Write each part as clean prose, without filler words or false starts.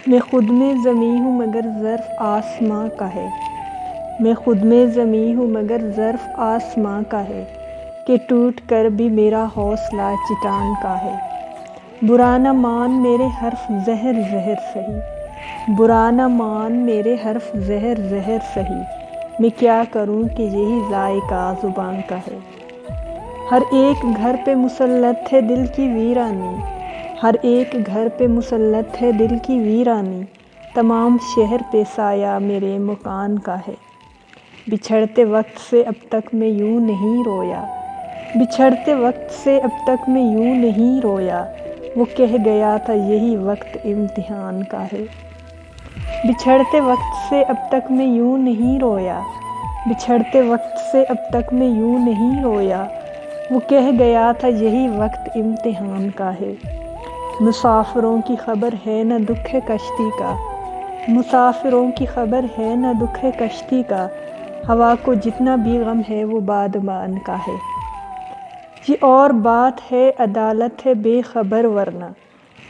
میں خود میں زمیں ہوں مگر ظرف آسماں کا ہے، میں خود میں زمیں ہوں مگر ظرف آسماں کا ہے، کہ ٹوٹ کر بھی میرا حوصلہ چٹان کا ہے۔ برا نہ مان میرے حرف زہر زہر سہی، برا نہ مان میرے حرف زہر زہر سہی، میں کیا کروں کہ یہی ذائقہ زبان کا ہے۔ ہر ایک گھر پہ مسلط ہے دل کی ویرانی، ہر ایک گھر پہ مسلط ہے دل کی ویرانی، تمام شہر پہ سایہ میرے مکان کا ہے۔ بچھڑتے وقت سے اب تک میں یوں نہیں رویا، بچھڑتے وقت سے اب تک میں یوں نہیں رویا، وہ کہہ گیا تھا یہی وقت امتحان کا ہے۔ بچھڑتے وقت سے اب تک میں یوں نہیں رویا، بچھڑتے وقت سے اب تک میں یوں نہیں رویا، وہ کہہ گیا تھا یہی وقت امتحان کا ہے۔ مسافروں کی خبر ہے نہ دکھ ہے کشتی کا، مسافروں کی خبر ہے نہ دکھ ہے کشتی کا، ہوا کو جتنا بھی غم ہے وہ بادبان کا ہے۔ یہ اور بات ہے عدالت ہے بے خبر ورنہ،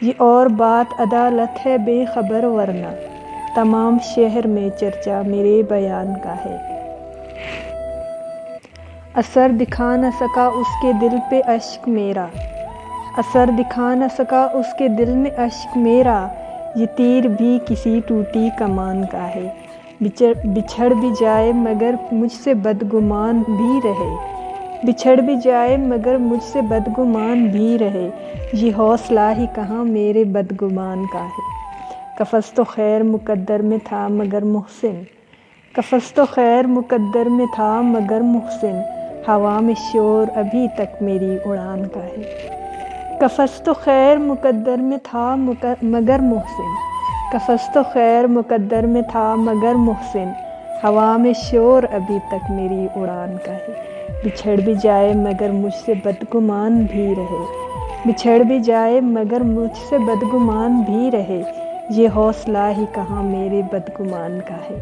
یہ اور بات عدالت ہے بے خبر ورنہ، تمام شہر میں چرچا میرے بیان کا ہے۔ اثر دکھا نہ سکا اس کے دل پہ اشک میرا، اثر دکھا نہ سکا اس کے دل میں اشک میرا، یہ تیر بھی کسی ٹوٹی کمان کا ہے۔ بچھڑ بھی جائے مگر مجھ سے بدگمان بھی رہے، بچھڑ بھی جائے مگر مجھ سے بدگمان بھی رہے، یہ حوصلہ ہی کہاں میرے بدگمان کا ہے۔ قفس تو خیر مقدر میں تھا مگر محسن، قفس تو خیر مقدر میں تھا مگر محسن، ہوا میں شور ابھی تک میری اڑان کا ہے۔ قفس تو خیر مقدر میں تھا مگر محسن، قفس تو خیر مقدر میں تھا مگر محسن، ہوا میں شور ابھی تک میری اڑان کا ہے۔ بچھڑ بھی جائے مگر مجھ سے بدگمان بھی رہے، بچھڑ بھی جائے مگر مجھ سے بدگمان بھی رہے، یہ حوصلہ ہی کہاں میرے بدگمان کا ہے۔